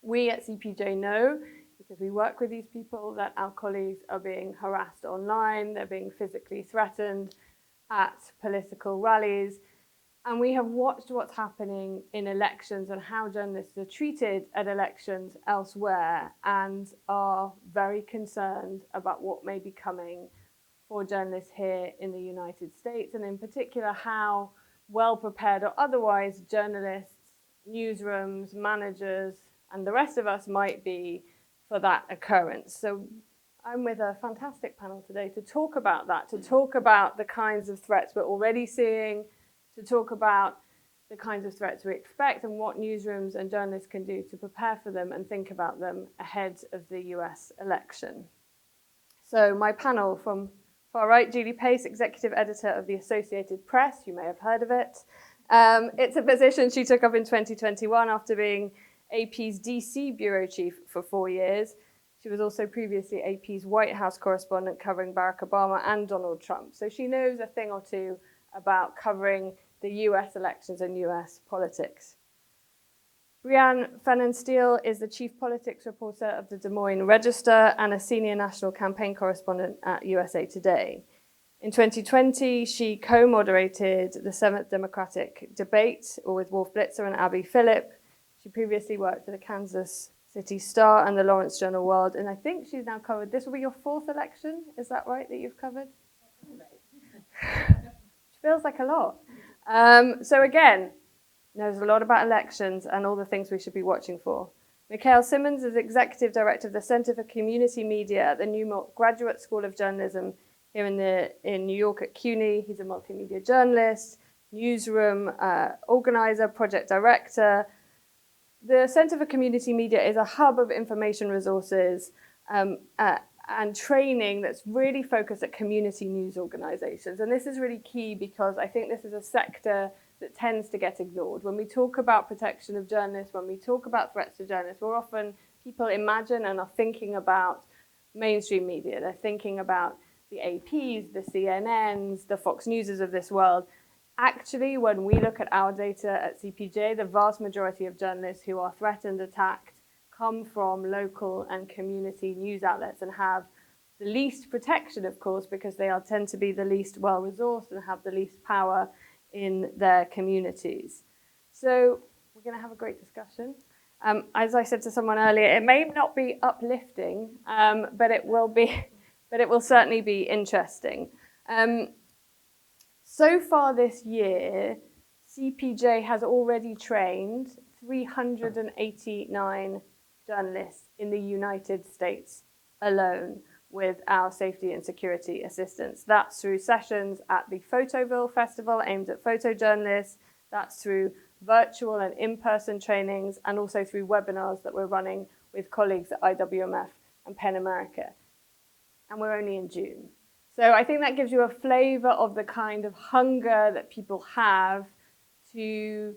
We at CPJ know, because we work with these people, that our colleagues are being harassed online, they're being physically threatened at political rallies, and we have watched what's happening in elections and how journalists are treated at elections elsewhere, and are very concerned about what may be coming for journalists here in the United States, and in particular how well prepared or otherwise journalists, newsrooms, managers, and the rest of us might be for that occurrence. So I'm with a fantastic panel today to talk about that, to talk about the kinds of threats we're already seeing, to talk about the kinds of threats we expect and what newsrooms and journalists can do to prepare for them and think about them ahead of the US election. So my panel, from far right, Jodie Pace, executive editor of the Associated Press. You may have heard of it. It's a position she took up in 2021 after being AP's DC bureau chief for 4 years. She was also previously AP's White House correspondent covering Barack Obama and Donald Trump. So she knows a thing or two about covering the US elections and US politics. Brianne Pfannenstiel is the chief politics reporter of the Des Moines Register and a senior national campaign correspondent at USA Today. In 2020, she co-moderated the 7th Democratic debate with Wolf Blitzer and Abby Phillip. She previously worked for the Kansas City Star and the Lawrence Journal World, and I think she's now covered, this will be your 4th election, is that right, that you've covered? Feels like a lot. So again, knows a lot about elections and all the things we should be watching for. Mikhael Simmonds is Executive Director of the Center for Community Media at the Newmark Graduate School of Journalism here in New York at CUNY. He's a multimedia journalist, newsroom organizer, project director. The Center for Community Media is a hub of information resources and training that's really focused at community news organizations. And this is really key because I think this is a sector that tends to get ignored. When we talk about protection of journalists, when we talk about threats to journalists, people imagine and are thinking about mainstream media. They're thinking about the APs, the CNNs, the Fox Newses of this world. Actually, when we look at our data at CPJ, the vast majority of journalists who are threatened, attacked, come from local and community news outlets and have the least protection, of course, because they tend to be the least well-resourced and have the least power in their communities. So we're going to have a great discussion. As I said to someone earlier, it may not be uplifting, but it will certainly be interesting. So far this year, CPJ has already trained 389 journalists in the United States alone with our safety and security assistance. That's through sessions at the Photoville Festival aimed at photojournalists. That's through virtual and in-person trainings, and also through webinars that we're running with colleagues at IWMF and PEN America. And we're only in June. So I think that gives you a flavor of the kind of hunger that people have to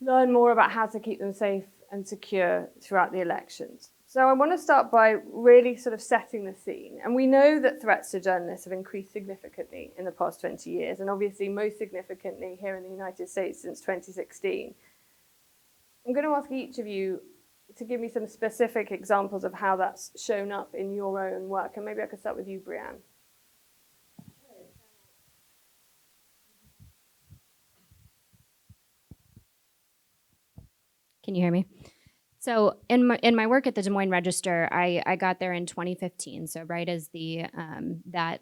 learn more about how to keep them safe and secure throughout the elections. So I want to start by really sort of setting the scene. And we know that threats to journalists have increased significantly in the past 20 years, and obviously most significantly here in the United States since 2016. I'm going to ask each of you to give me some specific examples of how that's shown up in your own work. And maybe I could start with you, Brianne. Can you hear me? So in my work at the Des Moines Register, I got there in 2015, so right as the that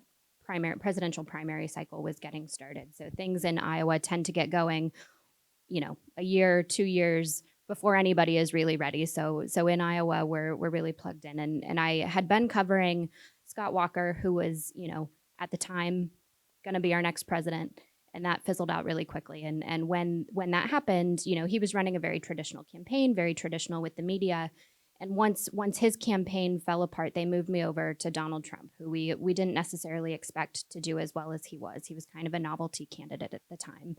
presidential primary cycle was getting started. So things in Iowa tend to get going, a year, 2 years before anybody is really ready. So in Iowa, we're really plugged in. And I had been covering Scott Walker, who was, at the time going to be our next president. And that fizzled out really quickly. And when that happened, he was running a very traditional campaign, very traditional with the media. And once his campaign fell apart, they moved me over to Donald Trump, who we didn't necessarily expect to do as well as he was. He was kind of a novelty candidate at the time.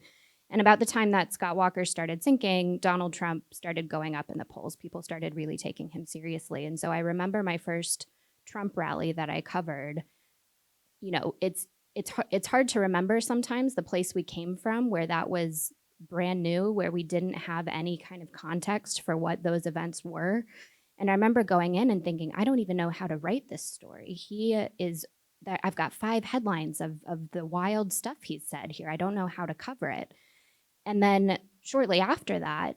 And about the time that Scott Walker started sinking, Donald Trump started going up in the polls. People started really taking him seriously. And so I remember my first Trump rally that I covered, it's hard to remember sometimes the place we came from where that was brand new, where we didn't have any kind of context for what those events were. And I remember going in and thinking, I don't even know how to write this story. I've got 5 headlines of the wild stuff he's said here. I don't know how to cover it. And then shortly after that,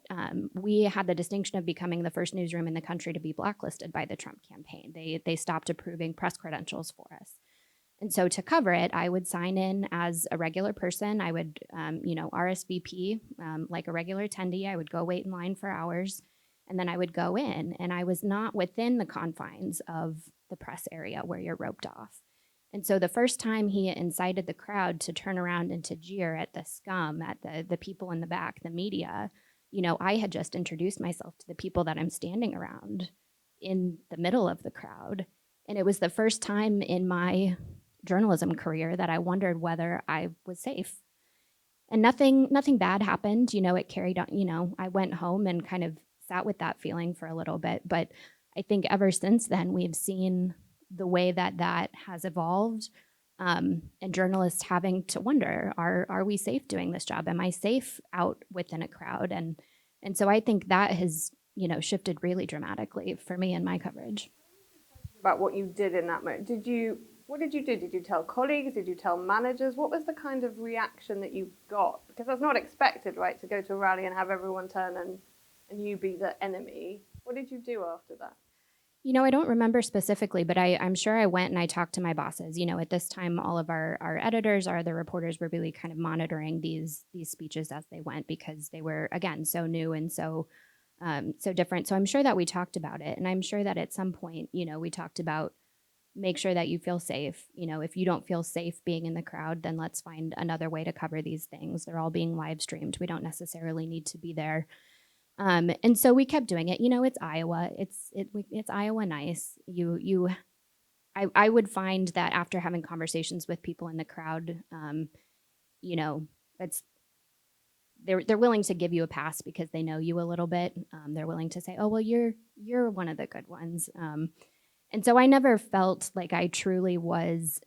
we had the distinction of becoming the first newsroom in the country to be blacklisted by the Trump campaign. They stopped approving press credentials for us. And so to cover it, I would sign in as a regular person. I would, RSVP like a regular attendee. I would go wait in line for hours, and then I would go in. And I was not within the confines of the press area where you're roped off. And so the first time he incited the crowd to turn around and to jeer at the scum, at the people in the back, the media, I had just introduced myself to the people that I'm standing around in the middle of the crowd. And it was the first time in my journalism career that I wondered whether I was safe. And nothing bad happened. It carried on. I went home and kind of sat with that feeling for a little bit. But I think ever since then, we've seen the way that has evolved, and journalists having to wonder, are we safe doing this job? Am I safe out within a crowd? And so I think that has, shifted really dramatically for me in my coverage. About what you did in that moment. What did you do? Did you tell colleagues? Did you tell managers? What was the kind of reaction that you got? Because that's not expected, right? To go to a rally and have everyone turn and you be the enemy. What did you do after that? I don't remember specifically, but I'm sure I went and I talked to my bosses. At this time, all of our editors, our other reporters were really kind of monitoring these speeches as they went, because they were, again, so new and so different. So I'm sure that we talked about it. And I'm sure that at some point, we talked about, make sure that you feel safe. If you don't feel safe being in the crowd, then let's find another way to cover these things. They're all being live streamed. We don't necessarily need to be there. And so we kept doing it. It's Iowa. It's Iowa nice. I would find that after having conversations with people in the crowd, it's they're willing to give you a pass because they know you a little bit. They're willing to say, "Oh, well, you're one of the good ones." And so I never felt like I truly was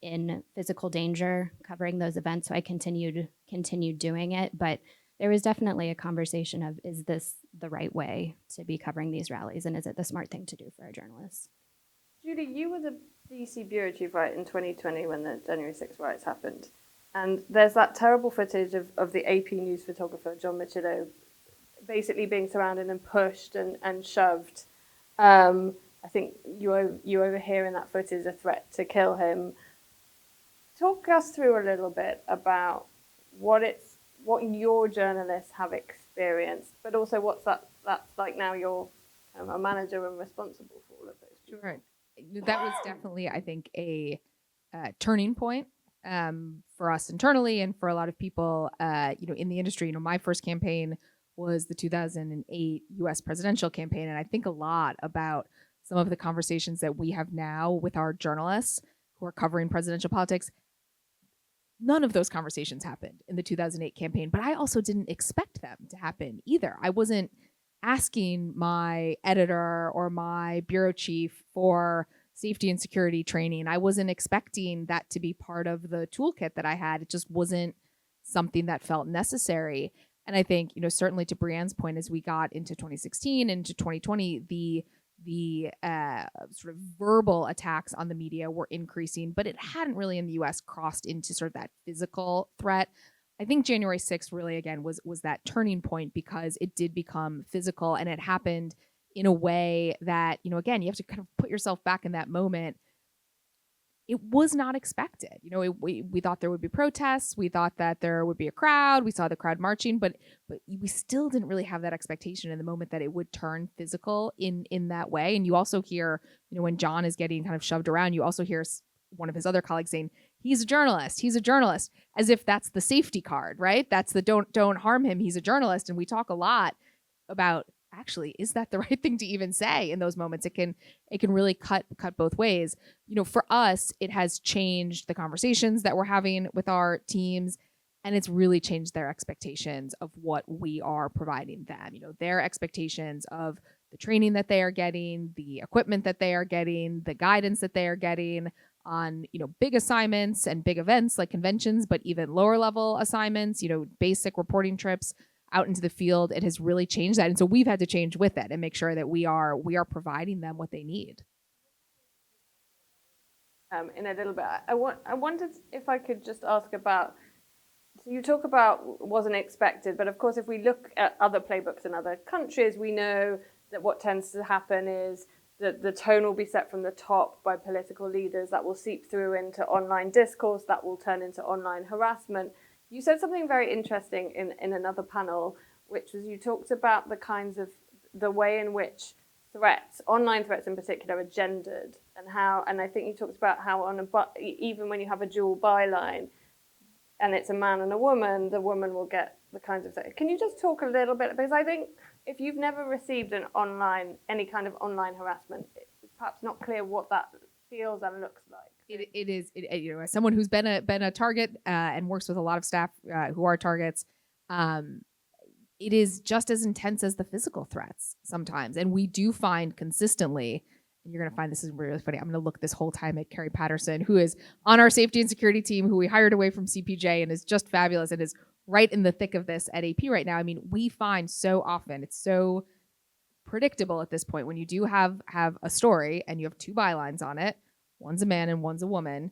in physical danger covering those events. So I continued doing it, but there was definitely a conversation of, is this the right way to be covering these rallies, and is it the smart thing to do for our journalists? Jodie, you were the DC bureau chief, right, in 2020 when the January 6th riots happened. And there's that terrible footage of the AP News photographer, John Michelet, basically being surrounded and pushed and shoved. I think you overhear in that footage a threat to kill him. Talk us through a little bit about what your journalists have experienced, but also that's like now you're a manager and responsible for all of those people. Sure. That was definitely, I think, a turning point for us internally and for a lot of people, in the industry. My first campaign was the 2008 U.S. presidential campaign, and I think a lot about some of the conversations that we have now with our journalists who are covering presidential politics. None of those conversations happened in the 2008 campaign, but I also didn't expect them to happen either. I wasn't asking my editor or my bureau chief for safety and security training. I wasn't expecting that to be part of the toolkit that I had. It just wasn't something that felt necessary. And I think, certainly to Brianne's point, as we got into 2016 and into 2020, the sort of verbal attacks on the media were increasing, but it hadn't really in the US crossed into sort of that physical threat. I think January 6th really, again, was that turning point, because it did become physical, and it happened in a way that, again, you have to kind of put yourself back in that moment. It was not expected. We thought there would be protests. We thought that there would be a crowd. We saw the crowd marching, but we still didn't really have that expectation in the moment that it would turn physical in that way. And you also hear, when John is getting kind of shoved around, you also hear one of his other colleagues saying, he's a journalist, as if that's the safety card, right? That's the don't harm him, he's a journalist. And we talk a lot about, actually, is that the right thing to even say in those moments? It can really cut both ways. For us, it has changed the conversations that we're having with our teams, and it's really changed their expectations of what we are providing them. Their expectations of the training that they are getting, the equipment that they are getting, the guidance that they are getting, on, big assignments and big events like conventions, but even lower level assignments, basic reporting trips out into the field. It has really changed that. And so we've had to change with it and make sure that we are providing them what they need. In a little bit, I wondered if I could just ask about, so you talk about wasn't expected, but of course, if we look at other playbooks in other countries, we know that what tends to happen is that the tone will be set from the top by political leaders that will seep through into online discourse, that will turn into online harassment. You said something very interesting in another panel, which was you talked about the way in which threats, online threats in particular, are gendered, and I think you talked about how even when you have a dual byline, and it's a man and a woman, the woman will get the kinds of things. Can you just talk a little bit, because I think if you've never received any kind of online harassment, it's perhaps not clear what that feels and looks like. It is, as someone who's been a target and works with a lot of staff who are targets, it is just as intense as the physical threats sometimes. And we do find consistently, and you're going to find this is really funny, I'm going to look this whole time at Carrie Patterson, who is on our safety and security team, who we hired away from CPJ and is just fabulous and is right in the thick of this at AP right now. I mean, we find so often, it's so predictable at this point, when you do have a story and you have two bylines on it, one's a man and one's a woman,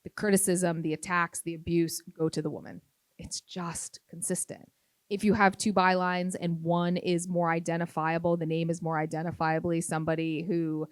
the criticism, the attacks, the abuse go to the woman. It's just consistent. If you have two bylines and one is more identifiable, the name is more identifiably somebody who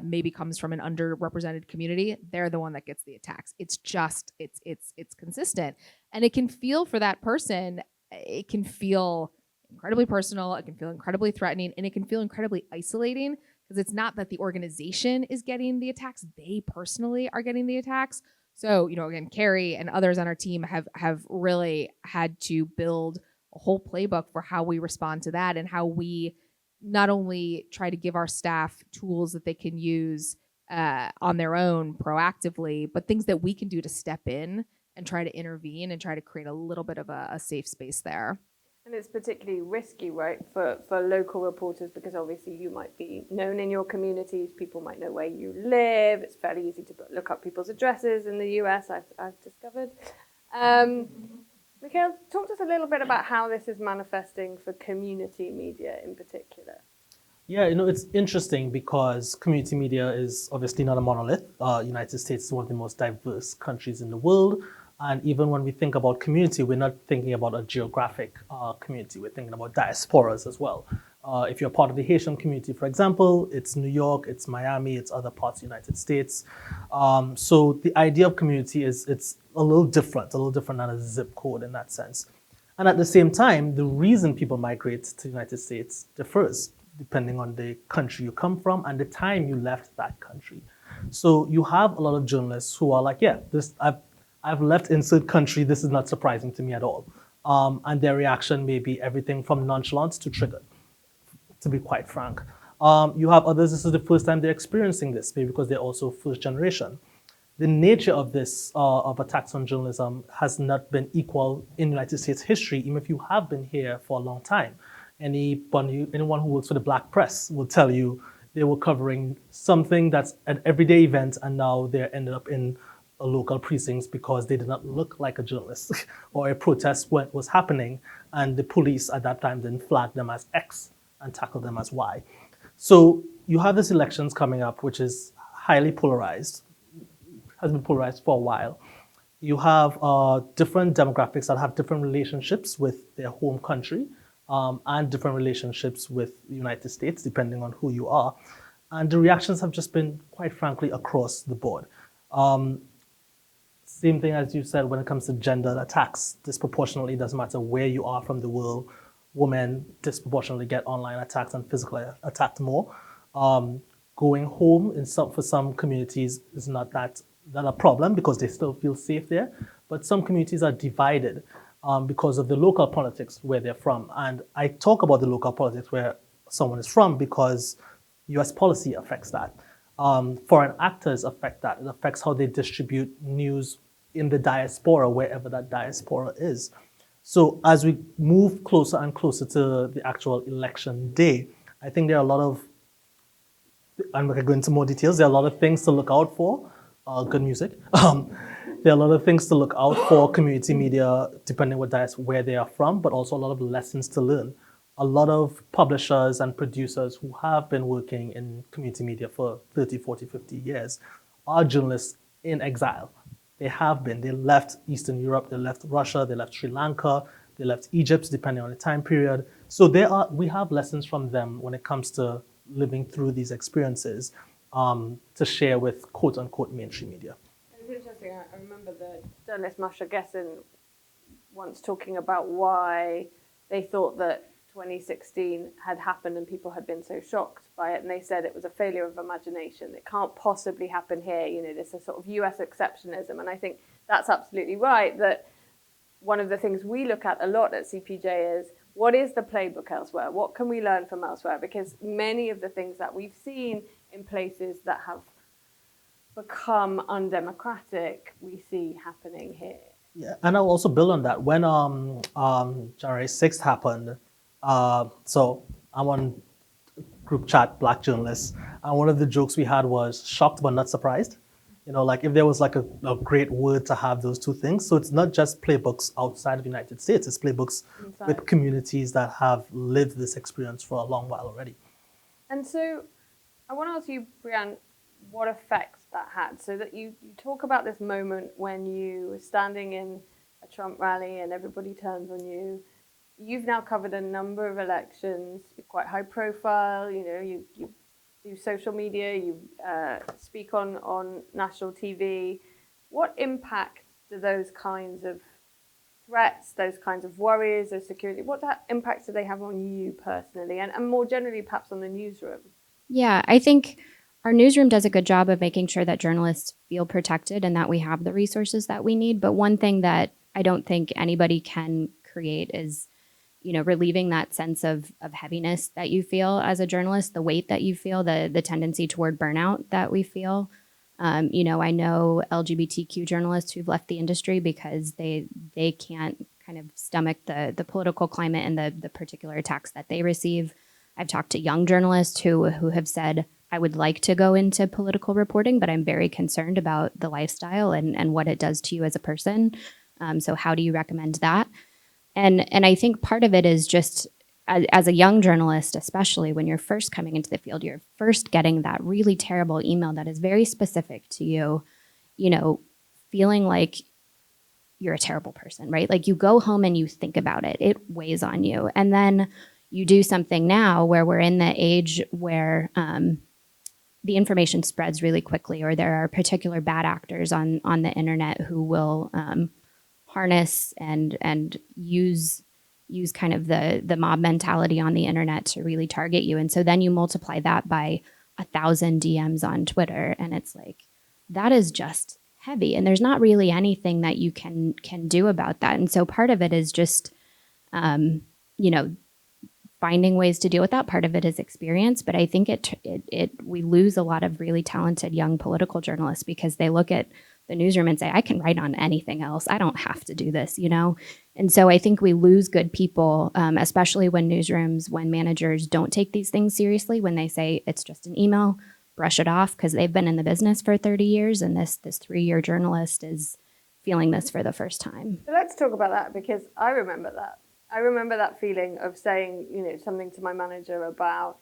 maybe comes from an underrepresented community, they're the one that gets the attacks. It's just, it's consistent. And it can feel, for that person, it can feel incredibly personal, it can feel incredibly threatening, and it can feel incredibly isolating, because it's not that the organization is getting the attacks, they personally are getting the attacks. So, again, Carrie and others on our team have really had to build a whole playbook for how we respond to that, and how we not only try to give our staff tools that they can use on their own proactively, but things that we can do to step in and try to intervene and try to create a little bit of a safe space there. And it's particularly risky, right, for local reporters, because obviously you might be known in your communities, people might know where you live, it's fairly easy to look up people's addresses in the US, I've discovered. Mikhael, talk to us a little bit about how this is manifesting for community media in particular. Yeah, it's interesting because community media is obviously not a monolith. United States is one of the most diverse countries in the world. And even when we think about community, we're not thinking about a geographic community. We're thinking about diasporas as well. If you're part of the Haitian community, for example, it's New York, it's Miami, it's other parts of the United States. So the idea of community it's a little different than a zip code in that sense. And at the same time, the reason people migrate to the United States differs depending on the country you come from and the time you left that country. So you have a lot of journalists who are like, yeah, I've left insert country, this is not surprising to me at all. And their reaction may be everything from nonchalance to triggered, to be quite frank. You have others, this is the first time they're experiencing this, maybe because they're also first generation. The nature of this, of attacks on journalism has not been equal in United States history, even if you have been here for a long time. Anyone who works for the black press will tell you they were covering something that's an everyday event and now they're ended up in a local precincts because they did not look like a journalist or a protest was happening and the police at that time didn't flag them as X and tackle them as Y. So you have this elections coming up, which is highly polarized, has been polarized for a while. You have different demographics that have different relationships with their home country and different relationships with the United States, depending on who you are. And the reactions have just been, quite frankly, across the board. Same thing as you said when it comes to gender attacks. Disproportionately, doesn't matter where you are from the world, women disproportionately get online attacks and physically attacked more. Going home for some communities is not a problem because they still feel safe there. But some communities are divided because of the local politics where they're from. And I talk about the local politics where someone is from because US policy affects that. Foreign actors affect that. It affects how they distribute news in the diaspora, wherever that diaspora is. So as we move closer and closer to the actual election day, I think there are a lot of, and we can go into more details, there are a lot of things to look out for. good music. There are a lot of things to look out for community media, depending on where they are from, but also a lot of lessons to learn. A lot of publishers and producers who have been working in community media for 30, 40, 50 years are journalists in exile. They have been. They left Eastern Europe, they left Russia, they left Sri Lanka, they left Egypt, depending on the time period. So we have lessons from them when it comes to living through these experiences to share with quote unquote mainstream media. It's interesting. I remember the journalist Masha Gessen once talking about why they thought that 2016 had happened and people had been so shocked by it, and they said it was a failure of imagination. It can't possibly happen here. You know, this is sort of US exceptionism, and I think that's absolutely right. That one of the things we look at a lot at CPJ is what is the playbook elsewhere? What can we learn from elsewhere? Because many of the things that we've seen in places that have become undemocratic, we see happening here. Yeah, and I'll also build on that. When January 6th happened, so I'm on group chat, Black journalists, and one of the jokes we had was shocked but not surprised. You know, like if there was like a great word to have those two things. So it's not just playbooks outside of the United States, it's playbooks with communities that have lived this experience for a long while already. And so I want to ask you, Brianne, what effects that had? So that you talk about this moment when you were standing in a Trump rally and everybody turns on you. You've now covered a number of elections. You're quite high profile. You know, you do social media. You speak on national TV. What impact do those kinds of threats, those kinds of worries, those security, what impact do they have on you personally and more generally perhaps on the newsroom? Yeah, I think our newsroom does a good job of making sure that journalists feel protected and that we have the resources that we need. But one thing that I don't think anybody can create is, you know, relieving that sense of heaviness that you feel as a journalist, the weight that you feel, the tendency toward burnout that we feel. You know, I know LGBTQ journalists who've left the industry because they can't kind of stomach the political climate and the particular attacks that they receive. I've talked to young journalists who have said, I would like to go into political reporting, but I'm very concerned about the lifestyle and what it does to you as a person. So how do you recommend that? And I think part of it is just as a young journalist, especially when you're first coming into the field, you're first getting that really terrible email that is very specific to you, you know, feeling like you're a terrible person, right? Like you go home and you think about it, it weighs on you. And then you do something now where we're in the age where the information spreads really quickly, or there are particular bad actors on the internet who will harness and use kind of the mob mentality on the internet to really target you. And so then you multiply that by 1,000 DMs on Twitter, and it's like, that is just heavy. And there's not really anything that you can do about that. And so part of it is just, you know, finding ways to deal with that. Part of it is experience, but I think we lose a lot of really talented young political journalists because they look at the newsroom and say, I can write on anything else. I don't have to do this, you know? And so I think we lose good people, especially when newsrooms, when managers don't take these things seriously, when they say it's just an email, brush it off because they've been in the business for 30 years and this 3-year journalist is feeling this for the first time. So let's talk about that because I remember that. I remember that feeling of saying, you know, something to my manager about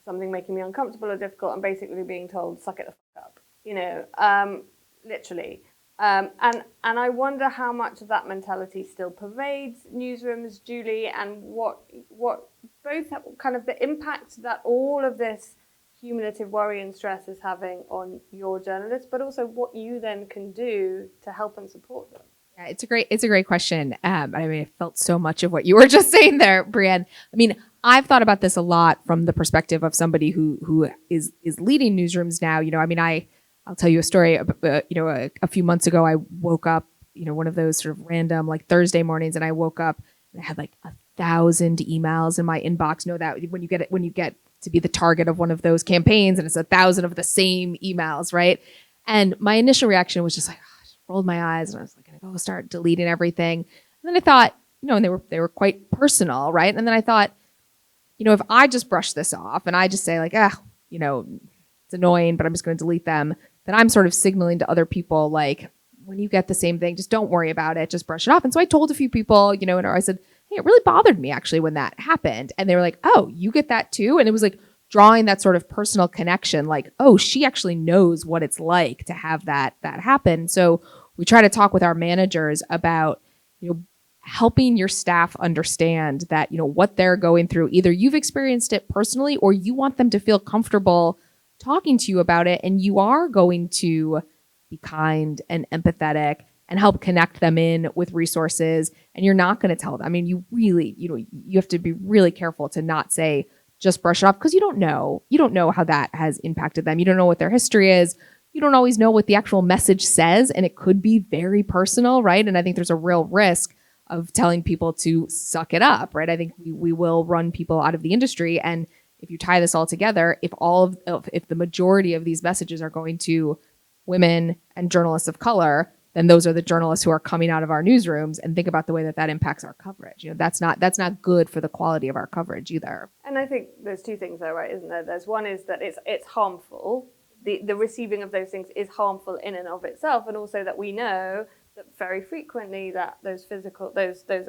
something making me uncomfortable or difficult and basically being told, suck it the fuck up, you know, literally. And I wonder how much of that mentality still pervades newsrooms, Julie, and what both kind of the impact that all of this cumulative worry and stress is having on your journalists, but also what you then can do to help and support them. Yeah, it's a great question. I mean, I felt so much of what you were just saying there, Brianne. I mean, I've thought about this a lot from the perspective of somebody who is leading newsrooms now. You know, I mean, I'll tell you a story. You know, a few months ago, I woke up, you know, one of those sort of random like Thursday mornings, and I woke up and I had like 1,000 emails in my inbox. You know that when you get to be the target of one of those campaigns, and it's 1,000 of the same emails, right? And my initial reaction was just like, rolled my eyes, and I was like, gonna go start deleting everything. And then I thought, you know, and they were quite personal, right? And then I thought, you know, if I just brush this off and I just say like, you know, it's annoying, but I'm just going to delete them, then I'm sort of signaling to other people, like, when you get the same thing, just don't worry about it, just brush it off. And so I told a few people, you know, and I said, hey, it really bothered me actually when that happened. And they were like, oh, you get that too? And it was like drawing that sort of personal connection, like, oh, she actually knows what it's like to have that happen. So we try to talk with our managers about, you know, helping your staff understand that, you know, what they're going through, either you've experienced it personally or you want them to feel comfortable talking to you about it, and you are going to be kind and empathetic and help connect them in with resources. And you're not going to tell them. I mean, you really, you know, you have to be really careful to not say, just brush it off, because you don't know how that has impacted them. You don't know what their history is. You don't always know what the actual message says, and it could be very personal, right? And I think there's a real risk of telling people to suck it up, right? I think we will run people out of the industry. And if you tie this all together, if the majority of these messages are going to women and journalists of color, then those are the journalists who are coming out of our newsrooms, and think about the way that impacts our coverage. You know, that's not good for the quality of our coverage either. And I think there's two things there, right, isn't there? There's one is that it's harmful. The receiving of those things is harmful in and of itself, and also that we know that very frequently that those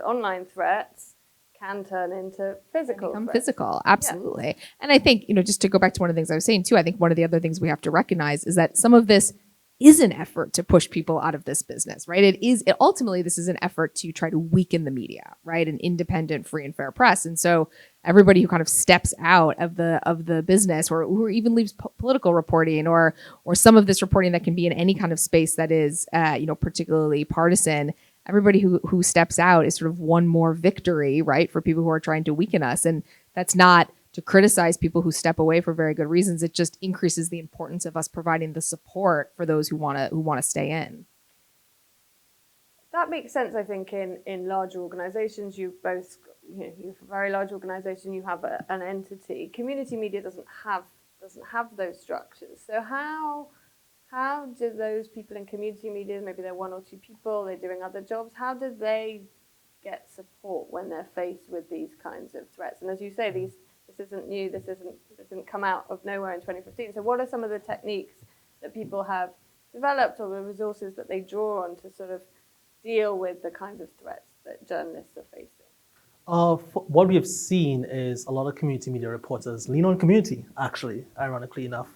online threats can turn into physical threats. Physical, absolutely. Yeah. And I think, you know, just to go back to one of the things I was saying too, I think one of the other things we have to recognize is that some of this is an effort to push people out of this business, right? Ultimately, this is an effort to try to weaken the media, right? An independent, free and fair press. And so everybody who kind of steps out of the business, or who even leaves political reporting, or some of this reporting that can be in any kind of space that is, you know, particularly partisan, everybody who steps out is sort of one more victory, right? For people who are trying to weaken us. And that's not to criticize people who step away for very good reasons. It just increases the importance of us providing the support for those who want to stay in. That makes sense, I think, in larger organizations. You're a very large organization, you have an entity. Community media doesn't have those structures. So how do those people in community media, maybe they're one or two people, they're doing other jobs, how do they get support when they're faced with these kinds of threats? And as you say, this isn't new, this didn't come out of nowhere in 2015. So what are some of the techniques that people have developed, or the resources that they draw on to sort of deal with the kinds of threats that journalists are facing? What we have seen is a lot of community media reporters lean on community, actually, ironically enough.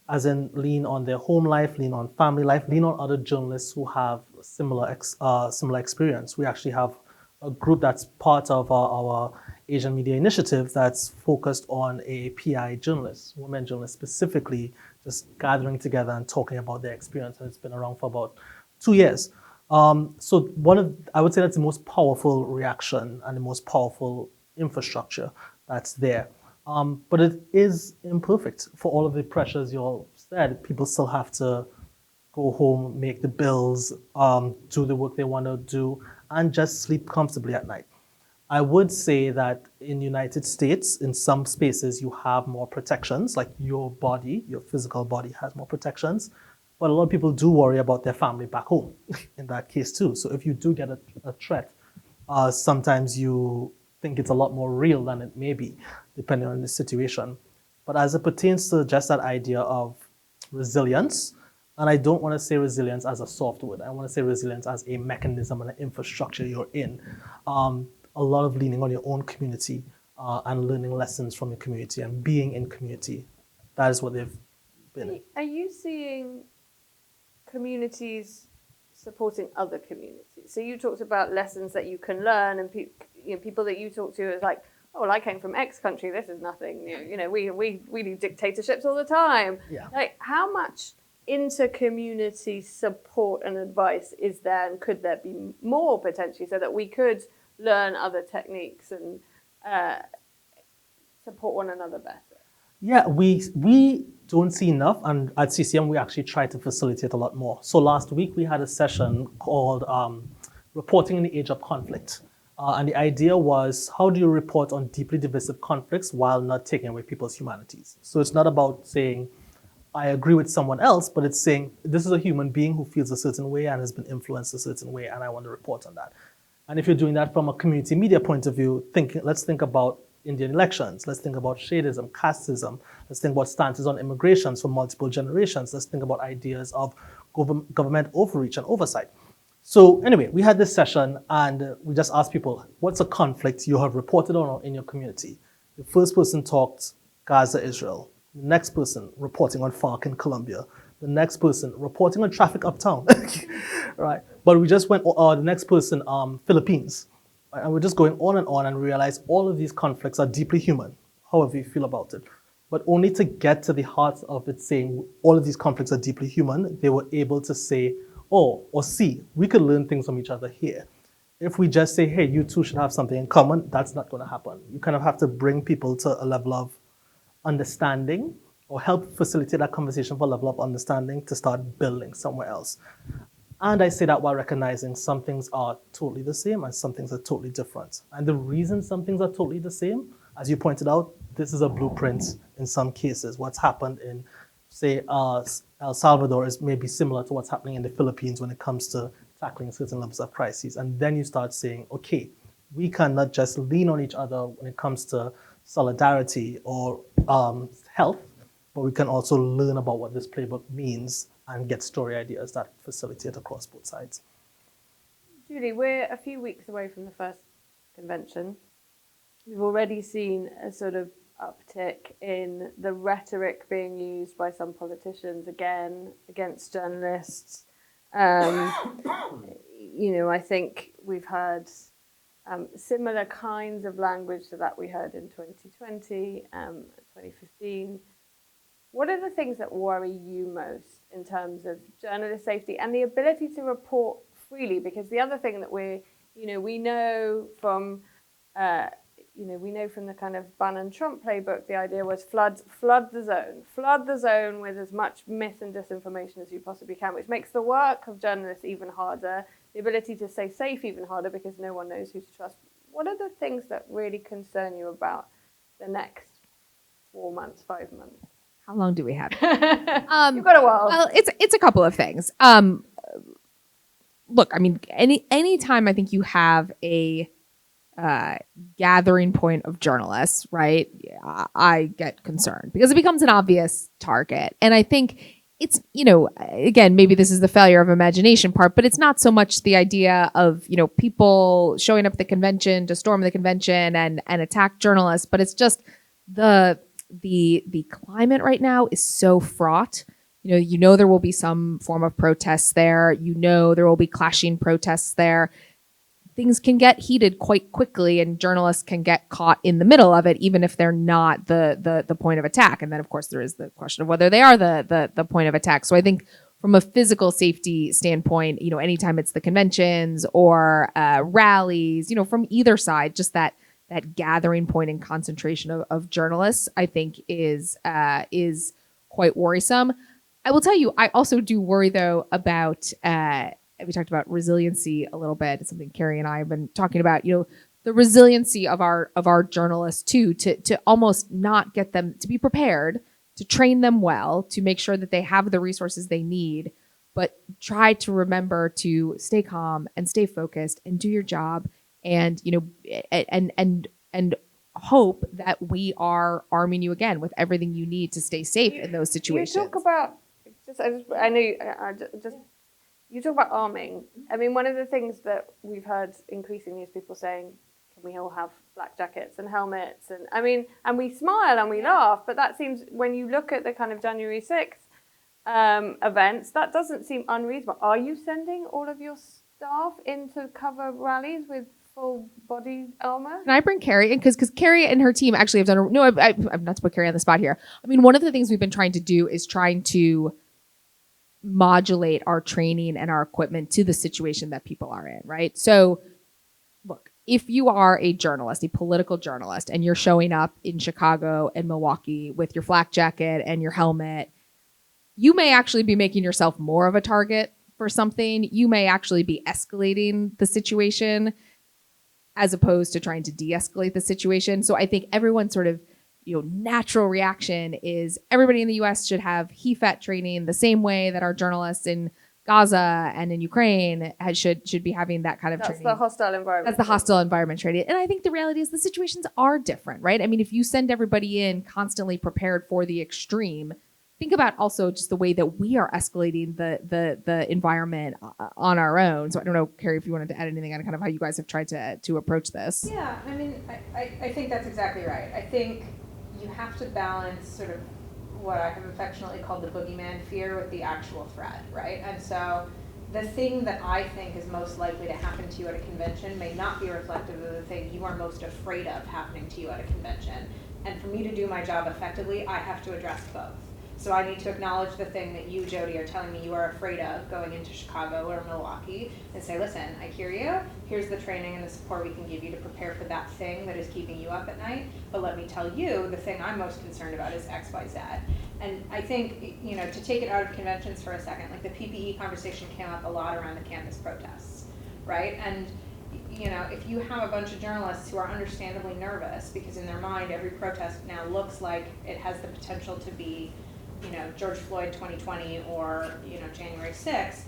As in lean on their home life, lean on family life, lean on other journalists who have similar experience. We actually have a group that's part of our Asian Media Initiative that's focused on a PI journalist, women journalists specifically, just gathering together and talking about their experience. And it's been around for about 2 years. So I would say that's the most powerful reaction and the most powerful infrastructure that's there. But it is imperfect for all of the pressures you all said. People still have to go home, make the bills, do the work they want to do, and just sleep comfortably at night. I would say that in the United States, in some spaces, you have more protections, like your body, your physical body has more protections. But a lot of people do worry about their family back home in that case too. So if you do get a threat, sometimes you think it's a lot more real than it may be, depending on the situation. But as it pertains to just that idea of resilience, and I don't want to say resilience as a soft word, I want to say resilience as a mechanism and an infrastructure you're in. A lot of leaning on your own community and learning lessons from your community and being in community. That is what they've been. Are you seeing communities supporting other communities? So you talked about lessons that you can learn, and people that you talk to is like, oh, well, I came from X country, this is nothing new. You know, we do dictatorships all the time. Yeah. Like, how much inter-community support and advice is there, and could there be more potentially, so that we could learn other techniques and support one another better? Yeah, we don't see enough, and at CCM we actually try to facilitate a lot more. So last week we had a session called Reporting in the Age of Conflict. And the idea was, how do you report on deeply divisive conflicts while not taking away people's humanities? So it's not about saying, I agree with someone else, but it's saying, this is a human being who feels a certain way and has been influenced a certain way, and I want to report on that. And if you're doing that from a community media point of view, let's think about Indian elections. Let's think about shadism, casteism. Let's think about stances on immigrations for multiple generations. Let's think about ideas of government overreach and oversight. So anyway, we had this session and we just asked people, what's a conflict you have reported on in your community? The first person talked Gaza, Israel. The next person reporting on FARC in Colombia. The next person reporting on traffic uptown. Right? But we just went, the next person, Philippines. Right? And we're just going on and realize all of these conflicts are deeply human, however you feel about it. But only to get to the heart of it saying all of these conflicts are deeply human, they were able to say, oh, or see, we could learn things from each other here. If we just say, hey, you two should have something in common, that's not going to happen. You kind of have to bring people to a level of understanding or help facilitate that conversation for a level of understanding to start building somewhere else. And I say that while recognizing some things are totally the same and some things are totally different. And the reason some things are totally the same, as you pointed out, this is a blueprint in some cases. What's happened in, say, El Salvador is maybe similar to what's happening in the Philippines when it comes to tackling certain levels of crises. And then you start saying, okay, we cannot just lean on each other when it comes to solidarity or health, but we can also learn about what this playbook means and get story ideas that facilitate across both sides. Jodie, we're a few weeks away from the first convention. We've already seen a sort of uptick in the rhetoric being used by some politicians, again, against journalists. I think we've heard similar kinds of language to that we heard in 2020, 2015. What are the things that worry you most in terms of journalist safety and the ability to report freely? Because the other thing that we know from the kind of Bannon-Trump playbook, the idea was flood the zone with as much myth and disinformation as you possibly can, which makes the work of journalists even harder, the ability to stay safe even harder because no one knows who to trust. What are the things that really concern you about the next 4 months, 5 months? How long do we have? You've got a while. Well, it's a couple of things. Look, I mean, any time I think you have a gathering point of journalists, right? I get concerned because it becomes an obvious target. And I think it's, again, maybe this is the failure of imagination part, but it's not so much the idea of, people showing up at the convention to storm the convention and attack journalists, but it's just the climate right now is so fraught. There will be some form of protests there. There will be clashing protests there. Things can get heated quite quickly and journalists can get caught in the middle of it, even if they're not the point of attack. And then, of course, there is the question of whether they are the point of attack. So I think from a physical safety standpoint, anytime it's the conventions or rallies, from either side, just that gathering point and concentration of journalists, I think is quite worrisome. I will tell you, I also do worry, though, about we talked about resiliency a little bit. It's something Carrie and I have been talking about, the resiliency of our journalists too, to almost not get them to be prepared, to train them well, to make sure that they have the resources they need, but try to remember to stay calm and stay focused and do your job and, and hope that we are arming you again with everything you need to stay safe in those situations. You talk about, you talk about arming. I mean, one of the things that we've heard increasingly is people saying, can we all have black jackets and helmets? And we smile and we laugh, but that seems, when you look at the kind of January 6th events, that doesn't seem unreasonable. Are you sending all of your staff in to cover rallies with full body armor? Can I bring Carrie in? Because Carrie and her team actually have done I'm not to put Carrie on the spot here. I mean, one of the things we've been trying to do is trying to modulate our training and our equipment to the situation that people are in, right? So look, if you are a journalist, a political journalist, and you're showing up in Chicago and Milwaukee with your flak jacket and your helmet, you may actually be making yourself more of a target for something. You may actually be escalating the situation as opposed to trying to de-escalate the situation. So I think everyone's sort of natural reaction is everybody in the U.S. should have HEFAT training the same way that our journalists in Gaza and in Ukraine should be having that kind of That's training. the hostile environment. That's the hostile environment training. And I think the reality is the situations are different, right? I mean, if you send everybody in constantly prepared for the extreme, think about also just the way that we are escalating the environment on our own. So I don't know, Carrie, if you wanted to add anything on kind of how you guys have tried to approach this. Yeah, I mean, I think that's exactly right. I think you have to balance sort of what I have affectionately called the boogeyman fear with the actual threat, right? And so the thing that I think is most likely to happen to you at a convention may not be reflective of the thing you are most afraid of happening to you at a convention. And for me to do my job effectively, I have to address both. So I need to acknowledge the thing that you, Jodie, are telling me you are afraid of going into Chicago or Milwaukee and say, listen, I hear you. Here's the training and the support we can give you to prepare for that thing that is keeping you up at night. But let me tell you, the thing I'm most concerned about is X, Y, Z. And I think, to take it out of conventions for a second, like the PPE conversation came up a lot around the campus protests, right? And if you have a bunch of journalists who are understandably nervous because in their mind every protest now looks like it has the potential to be George Floyd 2020 or, January 6th,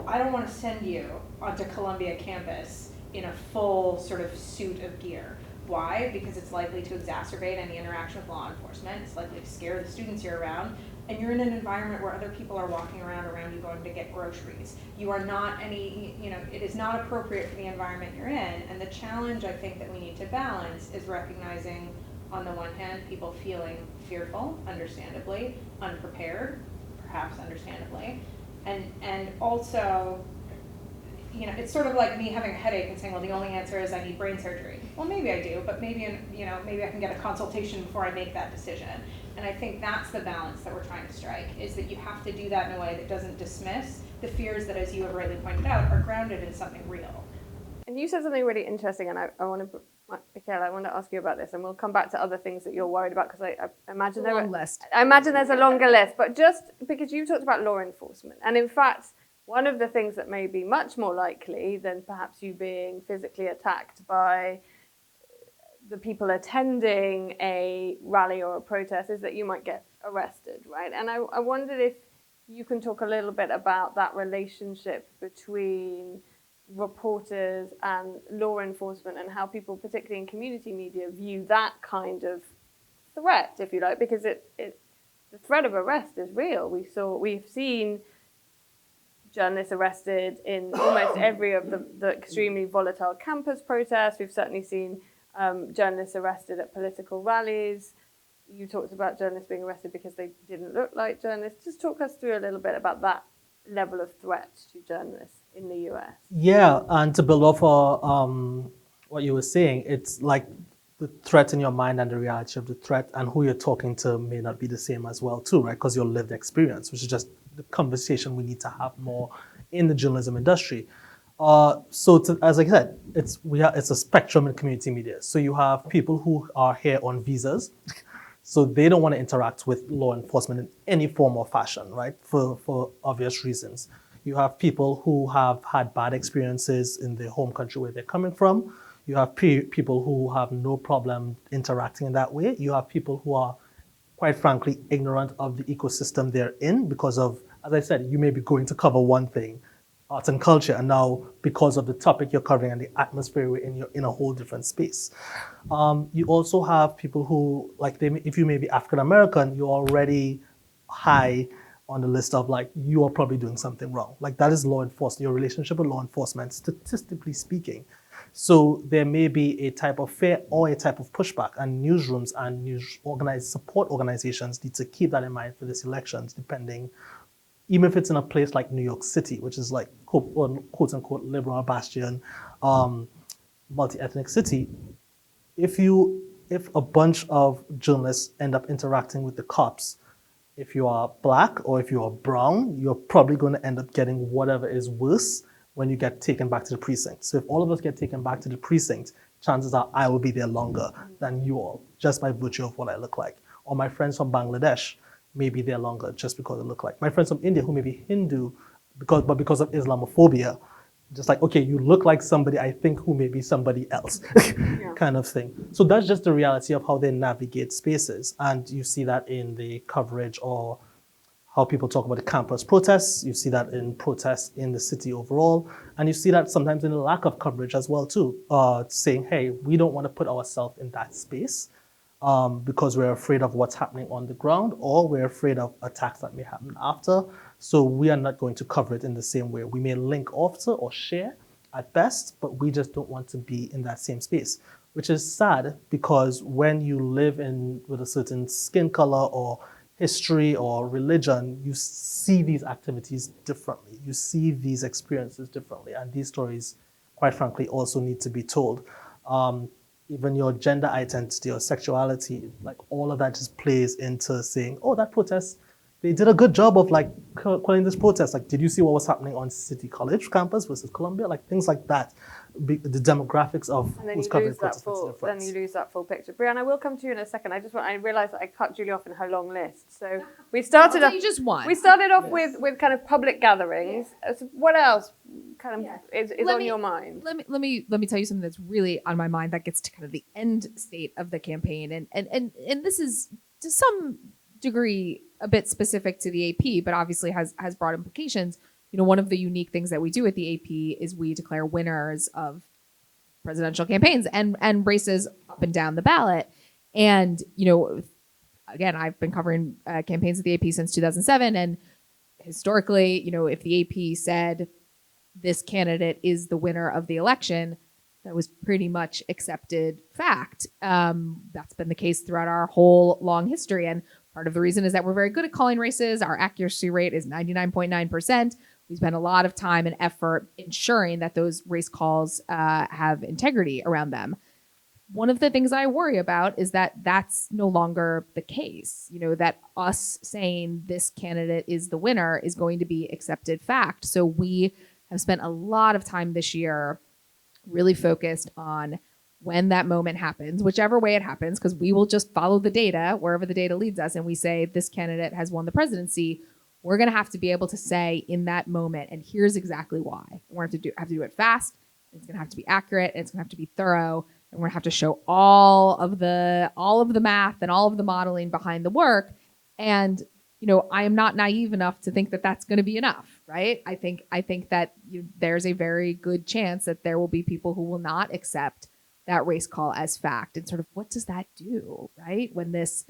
I don't want to send you onto Columbia campus in a full sort of suit of gear. Why? Because it's likely to exacerbate any interaction with law enforcement. It's likely to scare the students you're around. And you're in an environment where other people are walking around you going to get groceries. You are not it is not appropriate for the environment you're in. And the challenge I think that we need to balance is recognizing, on the one hand, people feeling fearful, understandably, unprepared, perhaps understandably, and also, it's sort of like me having a headache and saying, well, the only answer is I need brain surgery. Well, maybe I do, but maybe I can get a consultation before I make that decision. And I think that's the balance that we're trying to strike, is that you have to do that in a way that doesn't dismiss the fears that, as you have rightly pointed out, are grounded in something real. And you said something really interesting, and I want to, Mikhael, I want to ask you about this, and we'll come back to other things that you're worried about, because I imagine I imagine there's a longer list, but just because you talked about law enforcement, and in fact, one of the things that may be much more likely than perhaps you being physically attacked by the people attending a rally or a protest is that you might get arrested, right? And I wondered if you can talk a little bit about that relationship between reporters and law enforcement and how people, particularly in community media, view that kind of threat, if you like, because the threat of arrest is real. We've seen journalists arrested in almost every of the extremely volatile campus protests. We've certainly seen journalists arrested at political rallies. You talked about journalists being arrested because they didn't look like journalists. Just talk us through a little bit about that level of threat to journalists in the US. Yeah, and to build off of what you were saying, it's like the threat in your mind and the reality of the threat and who you're talking to may not be the same as well too, right? Because your lived experience, which is just the conversation we need to have more in the journalism industry. As I said, it's a spectrum in community media. So you have people who are here on visas, so they don't want to interact with law enforcement in any form or fashion, right? For obvious reasons. You have people who have had bad experiences in their home country where they're coming from. You have people who have no problem interacting in that way. You have people who are, quite frankly, ignorant of the ecosystem they're in because of, as I said, you may be going to cover one thing, arts and culture, and now because of the topic you're covering and the atmosphere you're in a whole different space. You also have people who, if you may be African American, you're already high on the list of you are probably doing something wrong. That is law enforcement, your relationship with law enforcement, statistically speaking. So there may be a type of fear or a type of pushback, and newsrooms and support organizations need to keep that in mind for these elections, depending, even if it's in a place like New York City, which is quote unquote liberal bastion, multi-ethnic city. If a bunch of journalists end up interacting with the cops, if you are black or if you are brown, you're probably going to end up getting whatever is worse when you get taken back to the precinct. So if all of us get taken back to the precinct, chances are I will be there longer than you all, just by virtue of what I look like. Or my friends from Bangladesh may be there longer just because they look like. My friends from India who may be Hindu, but because of Islamophobia, just okay, you look like somebody I think who may be somebody else, kind of thing. So that's just the reality of how they navigate spaces. And you see that in the coverage or how people talk about the campus protests. You see that in protests in the city overall. And you see that sometimes in the lack of coverage as well too, saying, hey, we don't want to put ourselves in that space because we're afraid of what's happening on the ground, or we're afraid of attacks that may happen after. So we are not going to cover it in the same way. We may link after or share at best, but we just don't want to be in that same space, which is sad because when you live with a certain skin color or history or religion, you see these activities differently. You see these experiences differently. And these stories, quite frankly, also need to be told. Even your gender identity or sexuality, like all of that just plays into saying, oh, that protest, they did a good job of like calling this protest. Like, did you see what was happening on City College campus versus Columbia? Like things like that. The demographics of who's covering protests makes a difference. Then you lose that full picture. Brianne, I will come to you in a second. I realised that I cut Julie off in her long list. So we started off. just one. We started off with kind of public gatherings. So what else kind of is on your mind? Let me tell you something that's really on my mind that gets to kind of the end state of the campaign, and this is to some degree a bit specific to the AP, but obviously has broad implications. You know, one of the unique things that we do at the AP is we declare winners of presidential campaigns and races up and down the ballot. And, you know, again, I've been covering campaigns at the AP since 2007. And historically, you know, if the AP said this candidate is the winner of the election, that was pretty much accepted fact. That's been the case throughout our whole long history. And part of the reason is that we're very good at calling races. Our accuracy rate is 99.9%. We spend a lot of time and effort ensuring that those race calls have integrity around them. One of the things I worry about is that that's no longer the case. You know, that us saying this candidate is the winner is going to be accepted fact. So we have spent a lot of time this year really focused on when that moment happens, whichever way it happens, because we will just follow the data wherever the data leads us, and we say this candidate has won the presidency. We're going to have to be able to say in that moment, and here's exactly why. We're going to have to do it fast. It's going to have to be accurate. And it's going to have to be thorough, and we're going to have to show all of the math and all of the modeling behind the work. And you know, I am not naive enough to think that that's going to be enough, right? I think that there's a very good chance that there will be people who will not accept that race call as fact. And sort of what does that do, right? When this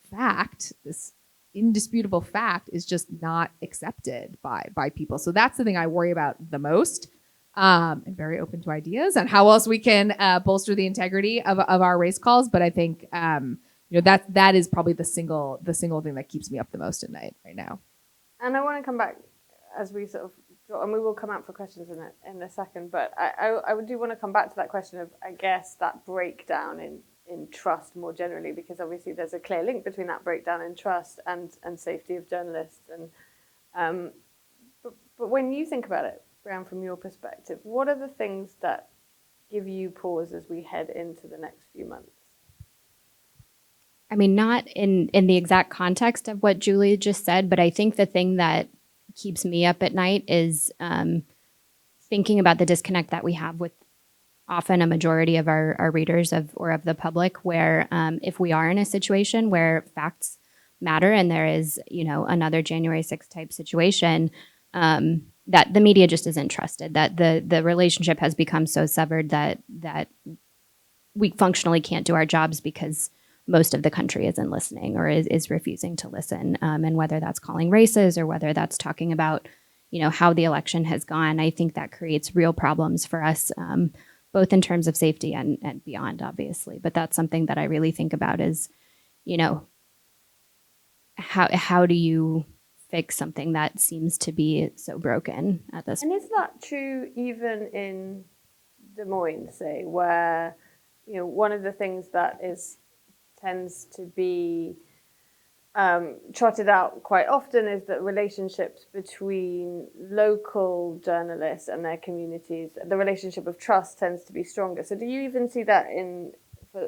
fact, this indisputable fact is just not accepted by people. So that's the thing I worry about the most. And very open to ideas on how else we can bolster the integrity of our race calls. But I think you know, that is probably the single thing that keeps me up the most at night right now. And I want to come back as we sort of, and we will come out for questions in a second, but I do want to come back to that question of, I guess, that breakdown in trust more generally, because obviously there's a clear link between that breakdown in trust and safety of journalists. And but when you think about it, Brianne, from your perspective, what are the things that give you pause as we head into the next few months? I mean, not in the exact context of what Julie just said, but I think the thing that keeps me up at night is thinking about the disconnect that we have with often a majority of our readers or of the public, where if we are in a situation where facts matter and there is, you know, another January 6th type situation, that the media just isn't trusted, that the relationship has become so severed that we functionally can't do our jobs because most of the country isn't listening or is refusing to listen. And whether that's calling races or whether that's talking about, you know, how the election has gone, I think that creates real problems for us, both in terms of safety and beyond, obviously. But that's something that I really think about is, you know, how do you fix something that seems to be so broken at this point? And is that true even in Des Moines, say, where, you know, one of the things that tends to be trotted out quite often is that relationships between local journalists and their communities, the relationship of trust tends to be stronger. So do you even see that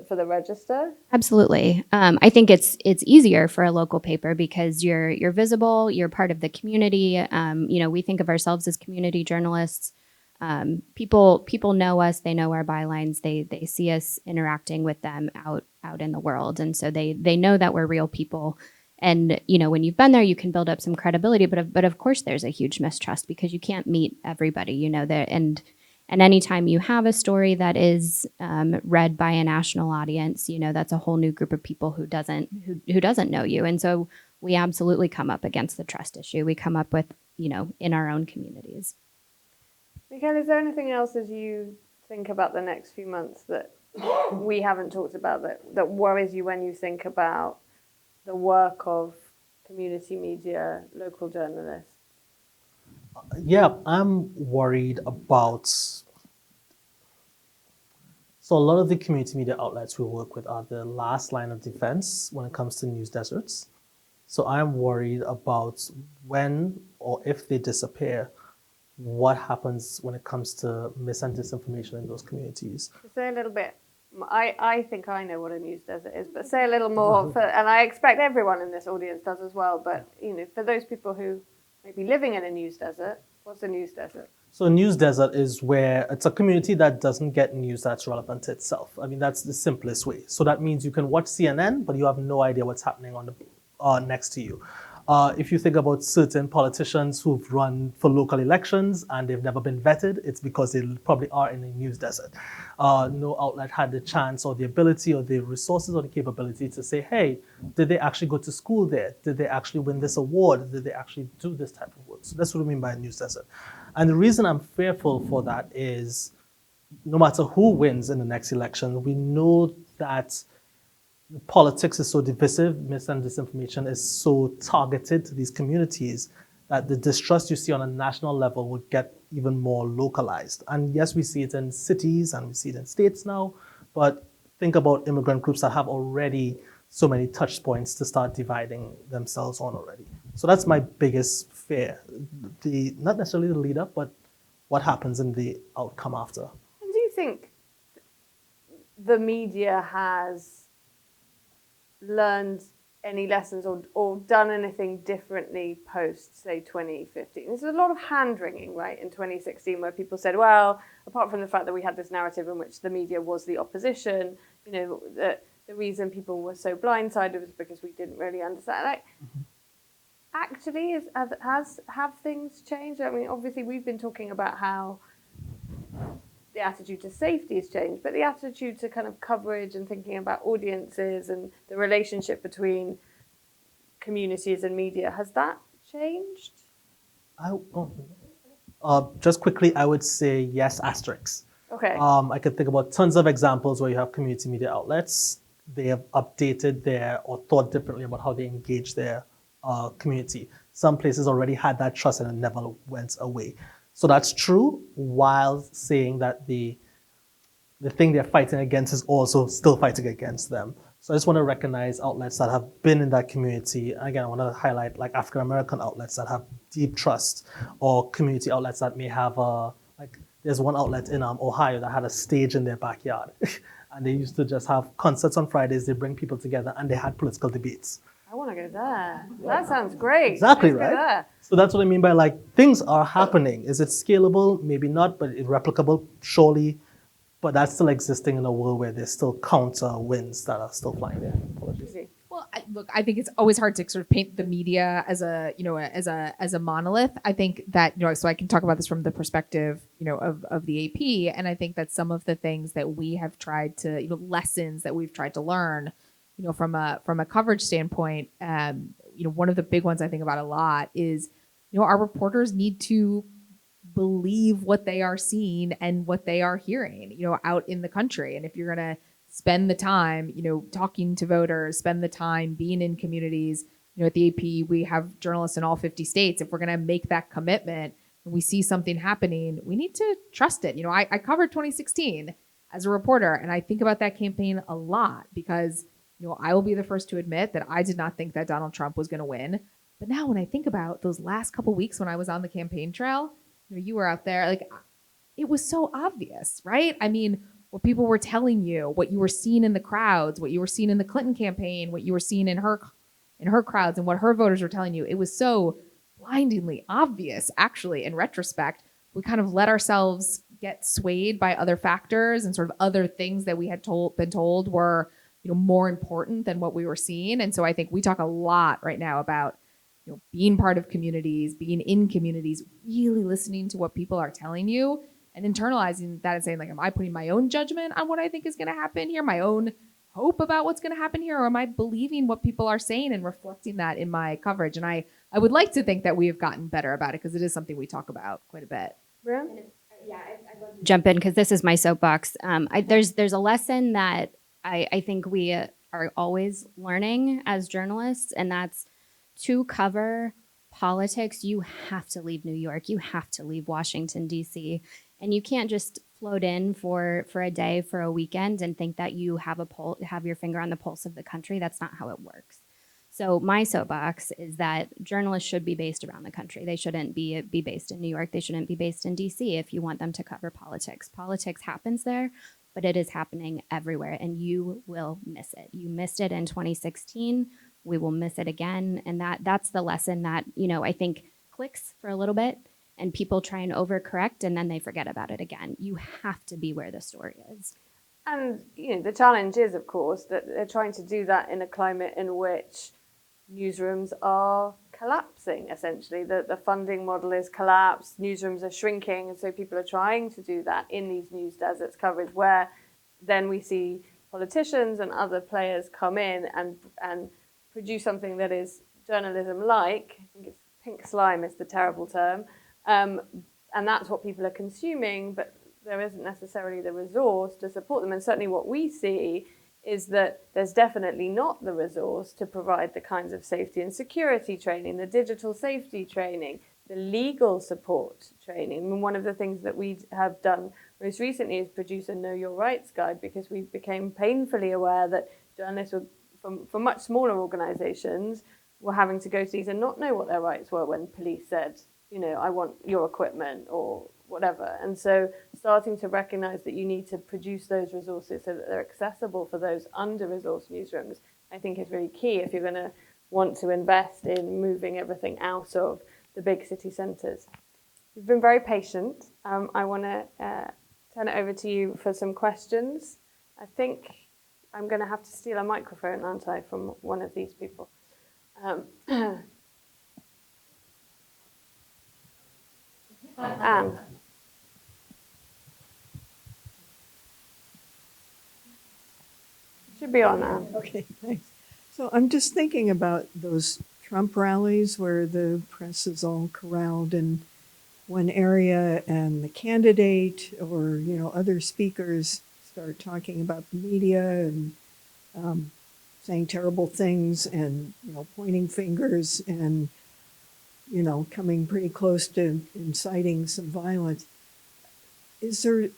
for the Register? Absolutely. I think it's easier for a local paper because you're visible, you're part of the community. You know, we think of ourselves as community journalists. People know us, they know our bylines, they see us interacting with them out in the world. And so they know that we're real people And, when you've been there, you can build up some credibility, but of course there's a huge mistrust because you can't meet everybody, there. And anytime you have a story that is read by a national audience, that's a whole new group of people who doesn't know you. And so we absolutely come up against the trust issue. We come up with, in our own communities. Mikhael, is there anything else as you think about the next few months that we haven't talked about that worries you when you think about the work of community media, local journalists? Yeah, I'm worried about. So a lot of the community media outlets we work with are the last line of defense when it comes to news deserts. So I'm worried about when or if they disappear, what happens when it comes to mis and disinformation in those communities. Say a little bit. I think I know what a news desert is, but say a little more. And I expect everyone in this audience does as well. But for those people who may be living in a news desert, what's a news desert? So a news desert is where it's a community that doesn't get news that's relevant to itself. I mean, that's the simplest way. So that means you can watch CNN, but you have no idea what's happening on the next to you. If you think about certain politicians who've run for local elections and they've never been vetted, it's because they probably are in a news desert. No outlet had the chance or the ability or the resources or the capability to say, hey, did they actually go to school there? Did they actually win this award? Did they actually do this type of work? So that's what I mean by a news desert. And the reason I'm fearful for that is no matter who wins in the next election, we know that politics is so divisive, mis and disinformation is so targeted to these communities that the distrust you see on a national level would get even more localized. And yes, we see it in cities and we see it in states now, but think about immigrant groups that have already so many touch points to start dividing themselves on already. So that's my biggest fear. Not necessarily the lead up, but what happens in the outcome after. And do you think the media has learned any lessons or done anything differently post, say, 2015? There's a lot of hand-wringing, right, in 2016 where people said, well, apart from the fact that we had this narrative in which the media was the opposition, the reason people were so blindsided was because we didn't really understand. Actually, have things changed? I mean, obviously, we've been talking about how the attitude to safety has changed, but the attitude to kind of coverage and thinking about audiences and the relationship between communities and media, has that changed? Just quickly, I would say yes, asterisks. Okay. I could think about tons of examples where you have community media outlets. They have updated or thought differently about how they engage their community. Some places already had that trust and it never went away. So that's true, while saying that the thing they're fighting against is also still fighting against them. So I just want to recognize outlets that have been in that community. And again, I want to highlight like African-American outlets that have deep trust, or community outlets that may have there's one outlet in Ohio that had a stage in their backyard. And they used to just have concerts on Fridays, they bring people together, and they had political debates. I want to go there. That sounds great. Exactly, Let's go right? there. So that's what I mean by things are happening. Is it scalable? Maybe not, but replicable? Surely. But that's still existing in a world where there's still counter winds that are still flying there. Apologies. Well, I think it's always hard to sort of paint the media as a monolith. I think that, so I can talk about this from the perspective, of the AP. And I think that some of the things that we have tried to, lessons that we've tried to learn, from a coverage standpoint, one of the big ones I think about a lot is, our reporters need to believe what they are seeing and what they are hearing, out in the country. And if you're going to spend the time, talking to voters, spend the time being in communities, at the AP, we have journalists in all 50 states. If we're going to make that commitment and we see something happening, we need to trust it. I covered 2016 as a reporter, and I think about that campaign a lot because, I will be the first to admit that I did not think that Donald Trump was going to win. But now when I think about those last couple weeks when I was on the campaign trail, you were out there, it was so obvious, right? I mean, what people were telling you, what you were seeing in the crowds, what you were seeing in the Clinton campaign, what you were seeing in her crowds, and what her voters were telling you, it was so blindingly obvious, actually, in retrospect. We kind of let ourselves get swayed by other factors and sort of other things that we had been told were more important than what we were seeing. And so I think we talk a lot right now about being part of communities, being in communities, really listening to what people are telling you and internalizing that and saying, like, am I putting my own judgment on what I think is going to happen here, my own hope about what's going to happen here, or am I believing what people are saying and reflecting that in my coverage? And I would like to think that we have gotten better about it, because it is something we talk about quite a bit. Brianne? Yeah, I'd love to jump in because this is my soapbox. There's a lesson that I think we are always learning as journalists, and that's to cover politics, you have to leave New York, you have to leave Washington, D.C., and you can't just float in for a day, for a weekend, and think that you have your finger on the pulse of the country. That's not how it works. So my soapbox is that journalists should be based around the country. They shouldn't be based in New York. They shouldn't be based in D.C. if you want them to cover politics. Politics happens there, but it is happening everywhere, and you will miss it. You missed it in 2016. We will miss it again. And that's the lesson that, I think clicks for a little bit and people try and overcorrect and then they forget about it again. You have to be where the story is. And, the challenge is, of course, that they're trying to do that in a climate in which newsrooms are collapsing, essentially. The funding model is collapsed, newsrooms are shrinking, and so people are trying to do that in these news deserts coverage, where then we see politicians and other players come in and produce something that is journalism-like. I think it's pink slime is the terrible term. And that's what people are consuming, but there isn't necessarily the resource to support them. And certainly what we see is that there's definitely not the resource to provide the kinds of safety and security training, the digital safety training, the legal support training. I mean, one of the things that we have done most recently is produce a Know Your Rights guide, because we became painfully aware that journalists were, from much smaller organizations, were having to go to these and not know what their rights were when police said, I want your equipment or whatever. And so starting to recognize that you need to produce those resources so that they're accessible for those under-resourced newsrooms, I think is really key if you're going to want to invest in moving everything out of the big city centers. You've been very patient. I want to turn it over to you for some questions. I think I'm going to have to steal a microphone, aren't I, from one of these people. Anne. Should be on, Anne. Okay, thanks. So I'm just thinking about those Trump rallies where the press is all corralled in one area and the candidate or, other speakers start talking about the media and saying terrible things and, pointing fingers and, coming pretty close to inciting some violence. Is there,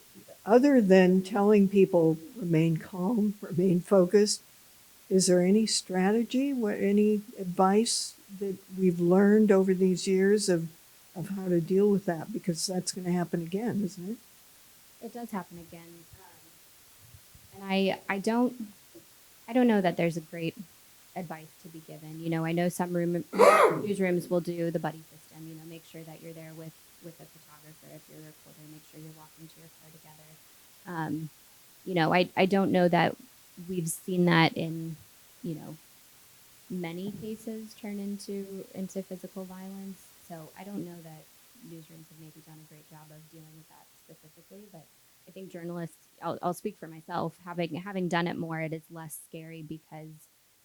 other than telling people remain calm, remain focused, is there any strategy, any advice that we've learned over these years of how to deal with that? Because that's going to happen again, isn't it? It does happen again. And I don't know that there's a great advice to be given. I know some newsrooms will do the buddy system, make sure that you're there with a photographer. If you're a reporter, make sure you're walking to your car together. I don't know that we've seen that in, many cases turn into physical violence. So I don't know that newsrooms have maybe done a great job of dealing with that specifically, but I think journalists, I'll speak for myself, having done it more, it is less scary because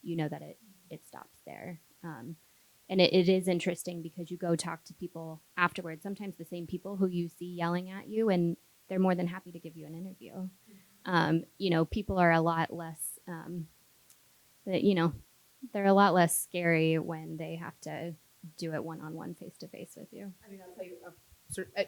you know that it stops there. And it is interesting because you go talk to people afterwards, sometimes the same people who you see yelling at you, and they're more than happy to give you an interview. People are a lot less, they're a lot less scary when they have to do it one-on-one, face-to-face with you. I mean, I'll tell you,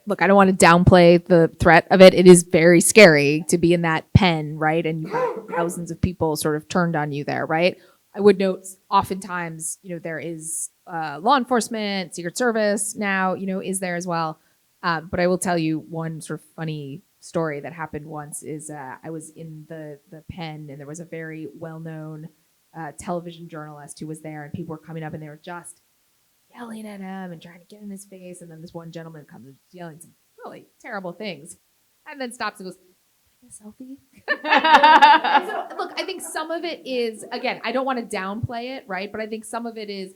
look, I don't want to downplay the threat of it. It is very scary to be in that pen, right? And you've got thousands of people sort of turned on you there, right? I would note oftentimes, there is law enforcement, Secret Service now, is there as well. But I will tell you one sort of funny story that happened once is I was in the pen and there was a very well-known television journalist who was there, and people were coming up and they were just yelling at him and trying to get in his face. And then this one gentleman comes and yelling some really terrible things and then stops and goes, a selfie. And so, look, I think some of it is, again, I don't want to downplay it, right? But I think some of it is,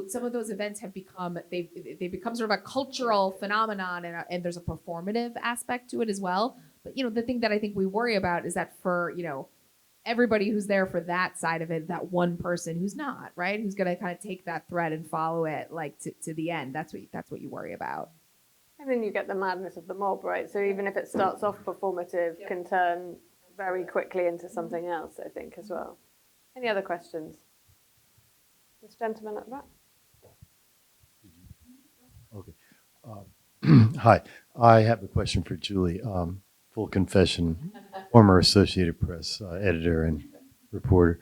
some of those events have become, they've become sort of a cultural phenomenon, and there's a performative aspect to it as well. But, the thing that I think we worry about is that for, everybody who's there for that side of it, that one person who's not, right? Who's going to kind of take that thread and follow it like to the end. That's what you worry about. And then you get the madness of the mob, right? So even if it starts off performative, can turn very quickly into something else, I think, as well. Any other questions? This gentleman at the back. Okay. Hi. I have a question for Julie. Full confession, former Associated Press editor and reporter,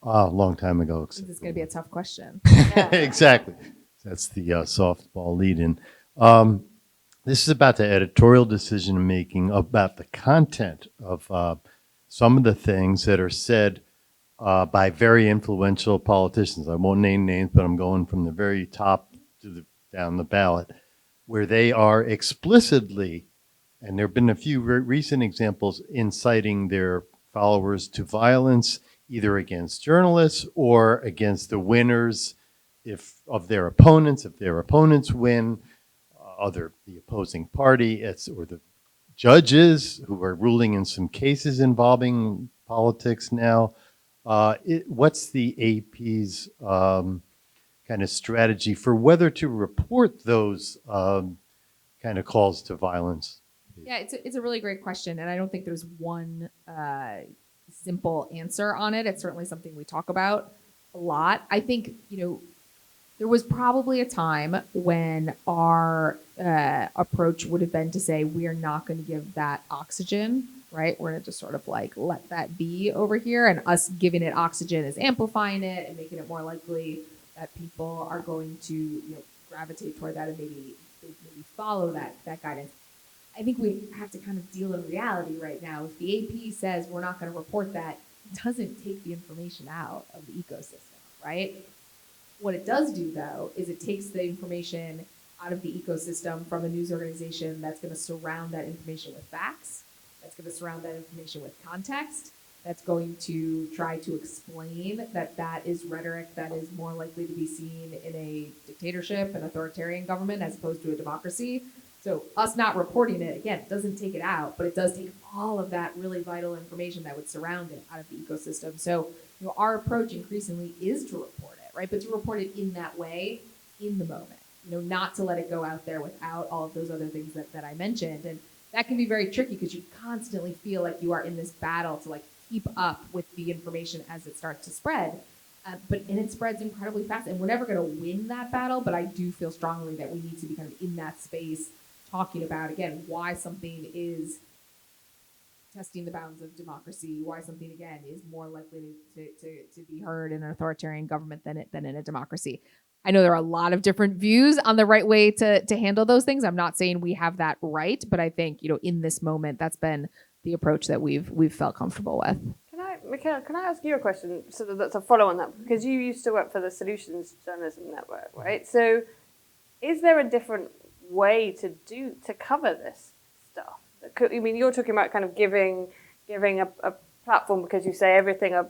a long time ago. This is going to be a tough question. Exactly. That's the softball lead-in. This is about the editorial decision-making about the content of some of the things that are said by very influential politicians. I won't name names, but I'm going from the very top to down the ballot, where they are explicitly, and there have been a few recent examples, inciting their followers to violence, either against journalists or against the winners of their opponents. If their opponents win, the opposing party, or the judges who are ruling in some cases involving politics now. What's the AP's kind of strategy for whether to report those kind of calls to violence? Yeah, it's a really great question, and I don't think there's one simple answer on it. It's certainly something we talk about a lot. I think, there was probably a time when our approach would have been to say, we are not going to give that oxygen, right? We're going to just sort of like let that be over here, and us giving it oxygen is amplifying it and making it more likely that people are going to gravitate toward that and maybe follow that guidance. I think we have to kind of deal in reality right now. If the AP says we're not going to report that, it doesn't take the information out of the ecosystem, right? What it does do, though, is it takes the information out of the ecosystem from a news organization that's going to surround that information with facts, that's going to surround that information with context, that's going to try to explain that is rhetoric that is more likely to be seen in a dictatorship, an authoritarian government, as opposed to a democracy. So us not reporting it, again, doesn't take it out, but it does take all of that really vital information that would surround it out of the ecosystem. So our approach increasingly is to report it, right? But to report it in that way, in the moment, not to let it go out there without all of those other things that I mentioned. And that can be very tricky because you constantly feel like you are in this battle to keep up with the information as it starts to spread. And it spreads incredibly fast, and we're never going to win that battle, but I do feel strongly that we need to be kind of in that space talking about, again, why something is testing the bounds of democracy, why something, again, is more likely to be heard in an authoritarian government than in a democracy. I know there are a lot of different views on the right way to handle those things. I'm not saying we have that right, but I think, in this moment, that's been the approach that we've felt comfortable with. Mikhael, can I ask you a question? So that's a follow on that, because you used to work for the Solutions Journalism Network, right? So is there a different way to cover this stuff? I mean, you're talking about kind of giving a platform because you say everything a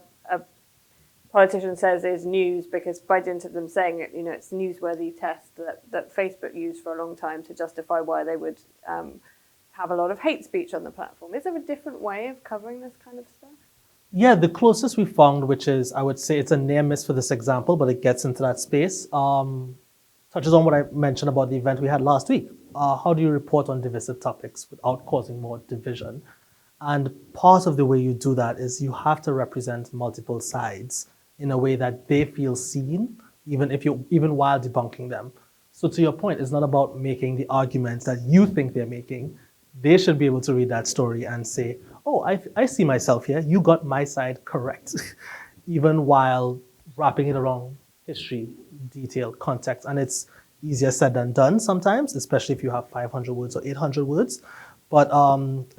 politician says is news, because by dint of them saying it, it's a newsworthy test that Facebook used for a long time to justify why they would have a lot of hate speech on the platform. Is there a different way of covering this kind of stuff? Yeah, the closest we found, which is, I would say it's a near miss for this example, but it gets into that space, touches on what I mentioned about the event we had last week. How do you report on divisive topics without causing more division? And part of the way you do that is you have to represent multiple sides in a way that they feel seen, even while debunking them. So to your point, it's not about making the arguments that you think they're making. They should be able to read that story and say, oh, I see myself here. You got my side correct, even while wrapping it around history, detail, context. And it's easier said than done sometimes, especially if you have 500 words or 800 words. But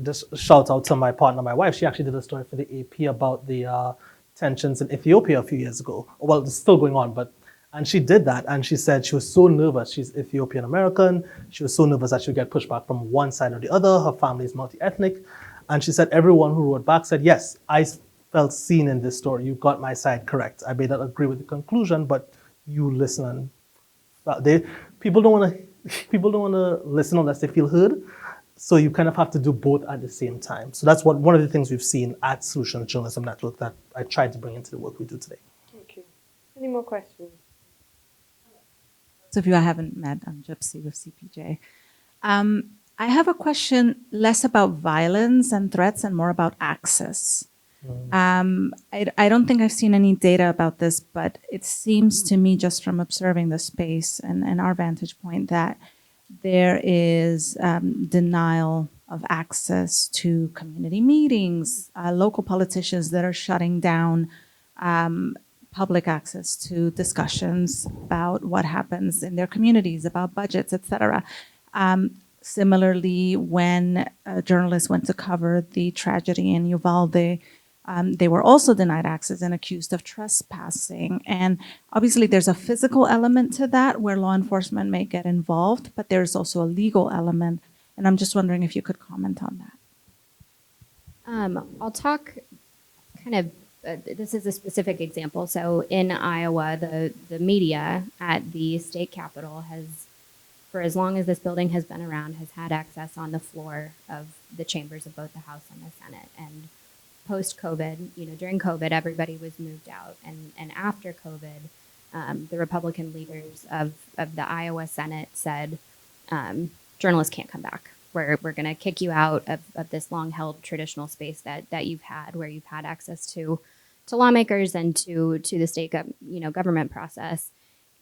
just shout out to my partner, my wife. She actually did a story for the AP about the tensions in Ethiopia a few years ago. Well, it's still going on, and she did that, and she said she was so nervous. She's Ethiopian American. She was so nervous that she would get pushed back from one side or the other. Her family is multi-ethnic. And she said everyone who wrote back said, yes, I felt seen in this story. You got my side correct. I may not agree with the conclusion, but you listen. And people don't want to listen unless they feel heard. So you kind of have to do both at the same time. So that's one of the things we've seen at Solutions Journalism Network that I tried to bring into the work we do today. Thank you. Any more questions? So if you I haven't met, I'm Gypsy with CPJ. I have a question less about violence and threats and more about access. I don't think I've seen any data about this, but it seems to me just from observing the space and our vantage point that there is denial of access to community meetings, local politicians that are shutting down public access to discussions about what happens in their communities, about budgets, etc. Similarly, when journalists went to cover the tragedy in Uvalde, they were also denied access and accused of trespassing. And obviously there's a physical element to that where law enforcement may get involved, but there's also a legal element. And I'm just wondering if you could comment on that. I'll talk kind of, this is a specific example. So in Iowa, the media at the state capitol has, for as long as this building has been around, has had access on the floor of the chambers of both the House and the Senate. And post-COVID, during COVID, everybody was moved out. And after COVID, the Republican leaders of the Iowa Senate said, journalists can't come back. We're going to kick you out of this long-held traditional space that you've had, where you've had access to lawmakers and to the state government process.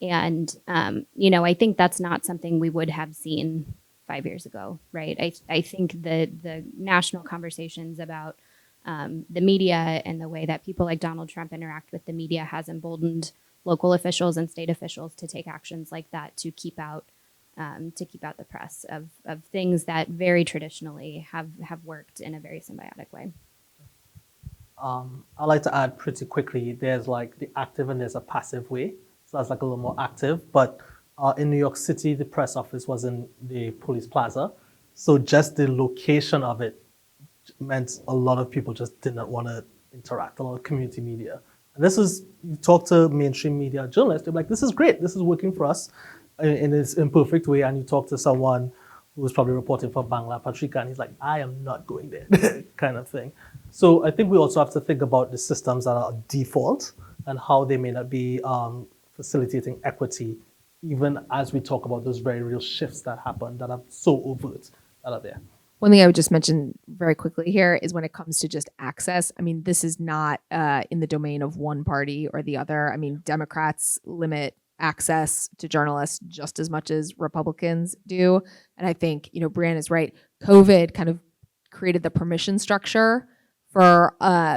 And, I think that's not something we would have seen 5 years ago, right? I think the national conversations about the media and the way that people like Donald Trump interact with the media has emboldened local officials and state officials to take actions like that to keep out the press of things that very traditionally have worked in a very symbiotic way. I'd like to add pretty quickly, there's like the active and there's a passive way. So that's like a little more active. But in New York City, the press office was in the police plaza. So just the location of it meant a lot of people just did not want to interact, a lot of community media. And this is, you talk to mainstream media journalists, they're like, this is great, this is working for us in its imperfect way. And you talk to someone who was probably reporting for Bangla Patrika, and he's like, I am not going there, kind of thing. So I think we also have to think about the systems that are default and how they may not be facilitating equity, even as we talk about those very real shifts that happen that are so overt that are there. One thing I would just mention very quickly here is when it comes to just access, I mean, this is not in the domain of one party or the other. I mean, Democrats limit access to journalists just as much as Republicans do. And I think, Brianne is right. COVID kind of created the permission structure for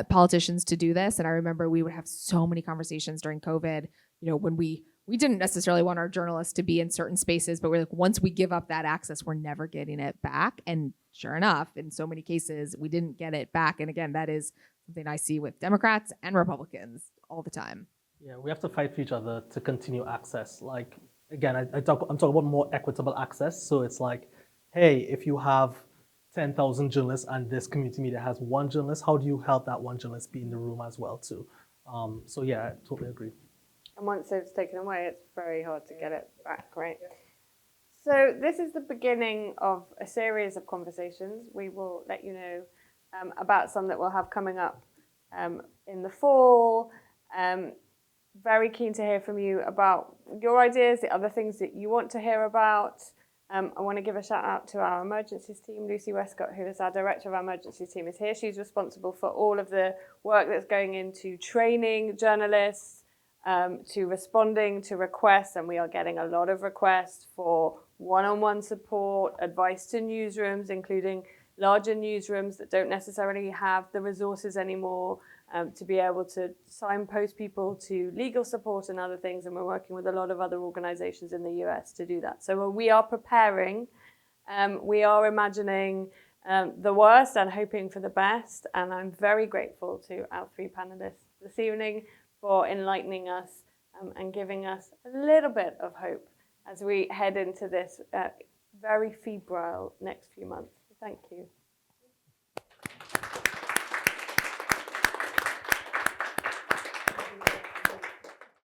politicians to do this. And I remember we would have so many conversations during COVID, when we didn't necessarily want our journalists to be in certain spaces, but we're like, once we give up that access, we're never getting it back. And sure enough, in so many cases, we didn't get it back. And again, that is something I see with Democrats and Republicans all the time. Yeah, we have to fight for each other to continue access. Like, again, I'm talking about more equitable access. So it's like, hey, if you have 10,000 journalists and this community media has one journalist, how do you help that one journalist be in the room as well too? So yeah, I totally agree. And once it's taken away, it's very hard to get it back, right? So this is the beginning of a series of conversations. We will let you know about some that we'll have coming up in the fall. Very keen to hear from you about your ideas, the other things that you want to hear about. I want to give a shout out to our emergencies team. Lucy Westcott, who is our director of our emergencies team, is here. She's responsible for all of the work that's going into training journalists, to responding to requests, and we are getting a lot of requests for one-on-one support, advice to newsrooms, including larger newsrooms that don't necessarily have the resources anymore to be able to signpost people to legal support and other things. And we're working with a lot of other organizations in the US to do that. So we are preparing, we are imagining the worst and hoping for the best. And I'm very grateful to our three panelists this evening for enlightening us and giving us a little bit of hope as we head into this very febrile next few months. Thank you.